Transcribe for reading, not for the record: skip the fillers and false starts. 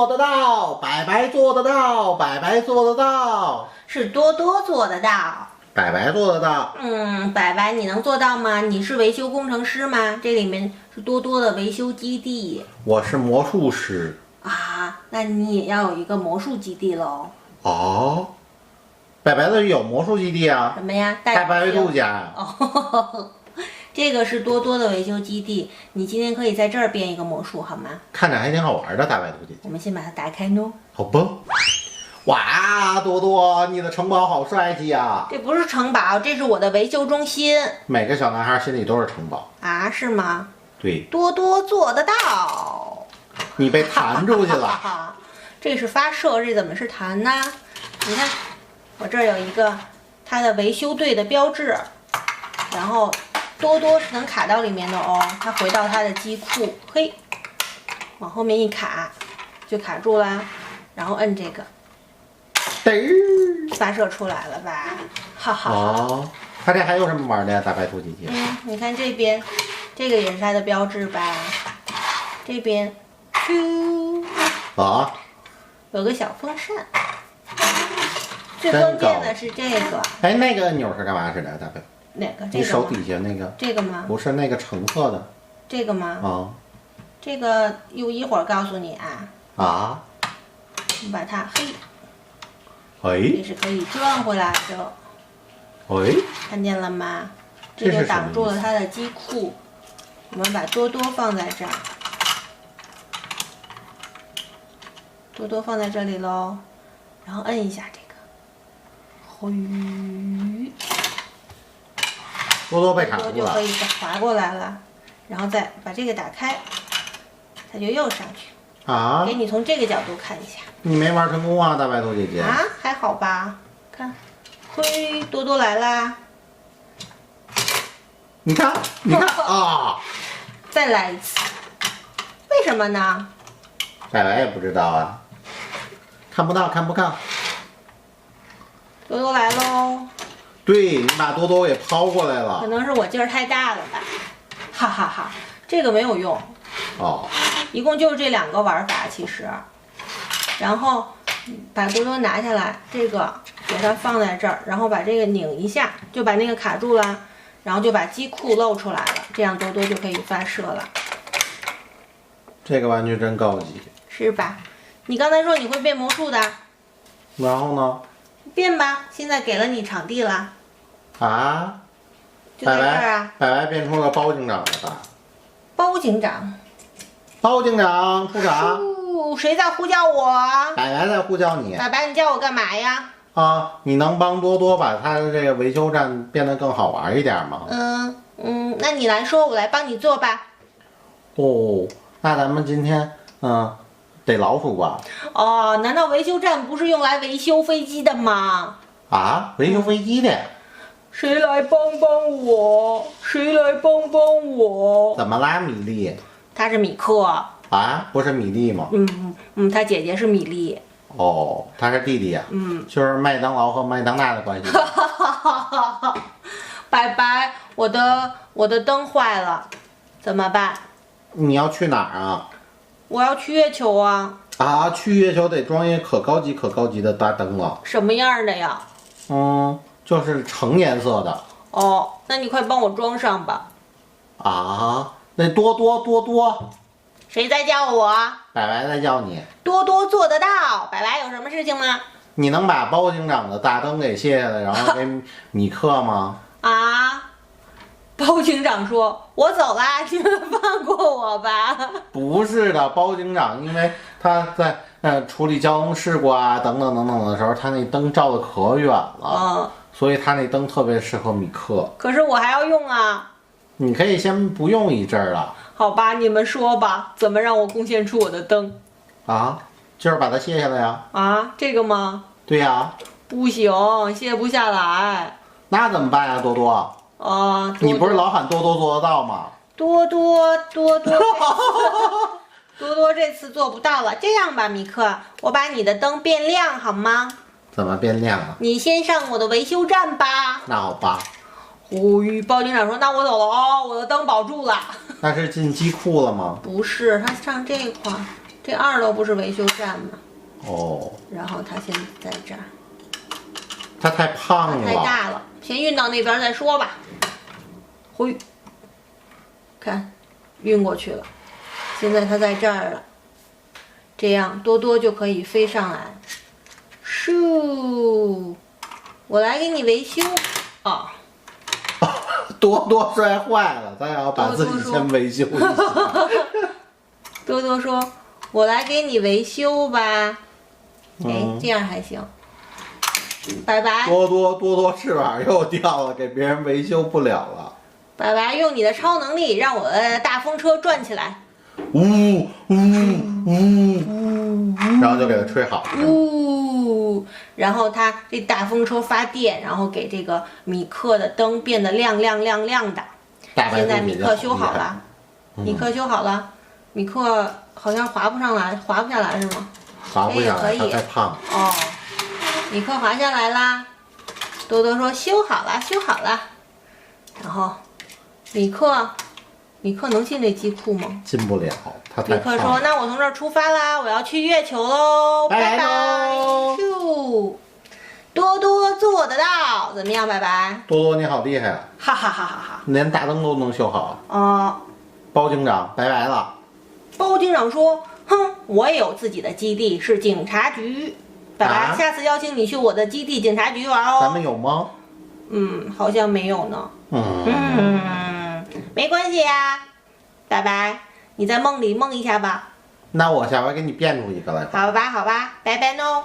做得到，白白做得到，白白做得到，是多多做得到。白白做得到。白白，你能做到吗？你是维修工程师吗？这里面是多多的维修基地。我是魔术师。啊，那你也要有一个魔术基地喽。哦，白白的有魔术基地啊？什么呀？大白兔家。哦，这个是多多的维修基地。你今天可以在这儿变一个魔术，好吗？看着还挺好玩的，大白兔姐姐。我们先把它打开喏。好吧。哇，多多，你的城堡好帅气啊！这不是城堡，这是我的维修中心。每个小男孩心里都是城堡啊？是吗？对。多多做得到。你被弹出去了。这是发射，这怎么是弹呢？你看，我这儿有一个它的维修队的标志，然后多多是能卡到里面的哦。它回到它的机库，嘿，往后面一卡就卡住了，然后摁这个，发射出来了吧？哈哈。哦，它这还有什么玩的呀，大白兔姐姐？你看这边，这个也是它的标志吧？这边，啾。啊。有个小风扇，最关键的是这个。哎，那个按钮是干嘛使的，大白？哪个？你手底下那个？这个吗？不是那个橙色的。这个吗？啊。这个一会儿告诉你啊。啊。你把它哎。也是可以转回来的。哎。看见了吗？这就挡住了它的机库。我们把多多放在这儿。多多放在这里喽，然后摁一下这个，嘿，多多被卡住了，就可以滑过来了，然后再把这个打开，它就又上去。啊！给你从这个角度看一下。你没玩成功啊，大白兔姐姐。啊，还好吧？看，嘿，多多来啦！你看，你看啊！再来一次，为什么呢？白白也不知道啊。看不到，看不到。多多来喽！对，你把多多给抛过来了。可能是我劲儿太大了吧，哈哈哈！这个没有用。哦。一共就是这两个玩法，其实。然后把多多拿下来，这个给它放在这儿，然后把这个拧一下，就把那个卡住了，然后就把机库露出来了，这样多多就可以发射了。这个玩具真高级，是吧？你刚才说你会变魔术的，然后呢？变吧！现在给了你场地了。啊？就在这儿啊！白白变出了包警长了吧？包警长，包警长出场！谁在呼叫我？白白在呼叫你。白白，你叫我干嘛呀？啊，你能帮多多把他的这个维修站变得更好玩一点吗？那你来说，我来帮你做吧。哦，那咱们今天得老鼠吧？哦，难道维修站不是用来维修飞机的吗？啊，维修飞机的？谁来帮帮我？谁来帮帮我？怎么啦，米粒？他是米克。啊，不是米粒吗？他姐姐是米粒。哦，他是弟弟呀。就是麦当劳和麦当娜的关系。白白，我的灯坏了，怎么办？你要去哪儿啊？我要去月球啊！啊，去月球得装一可高级的大灯了。什么样的呀？就是橙颜色的。哦，那你快帮我装上吧。啊，那多多，谁在叫我？白白在叫你。多多做得到，白白有什么事情吗？你能把包警长的大灯给卸下来，然后给米克吗？啊！包警长说：“我走啦，你们放过我吧。”不是的，包警长因为他在处理交通事故啊等等的时候，他那灯照得可远了，所以他那灯特别适合米克。可是我还要用啊。你可以先不用一阵儿了。好吧，你们说吧，怎么让我贡献出我的灯？啊，就是把它卸下来呀。啊，这个吗？对呀。不行，卸不下来。那怎么办呀，多多？你不是老喊多多做得到吗？多多这次做不到了。这样吧，米克，我把你的灯变亮好吗？怎么变亮啊？你先上我的维修站吧。那好吧。包警长说：“那我走了哦，我的灯保住了。”那是进机库了吗？不是，他上这块儿。这2楼不是维修站吗？哦。然后他现在在这儿。他太胖了。太大了，先运到那边再说吧。回，看，运过去了。现在它在这儿了，这样多多就可以飞上来。咻，我来给你维修。哦。多多摔坏了，咱要把自己先维修一下。多多说：“我来给你维修吧。”哎，这样还行。拜拜。多多翅膀又掉了，给别人维修不了了。拜拜，用你的超能力让我的大风车转起来。呜呜呜，然后就给它吹好。呜，然后它这大风车发电，然后给这个米克的灯变得亮的。现在米克修好了，米克修好了，米克好像滑不下来是吗？滑不下来，它太胖。哦，米克滑下来啦。多多说修好了，修好了。然后米克能进这机库吗？进不了，他太胖了。米克说：“那我从这儿出发啦，我要去月球喽，拜拜。”咻，多多做得到，怎么样？拜拜。多多你好厉害啊！哈哈哈哈哈！连大灯都能修好。包警长，拜拜了。包警长说：“哼，我也有自己的基地，是警察局。拜拜，下次邀请你去我的基地警察局玩哦。”咱们有吗？好像没有呢。没关系呀，拜拜。你在梦里梦一下吧。那我下回给你变出一个来吧。好吧，拜拜喏。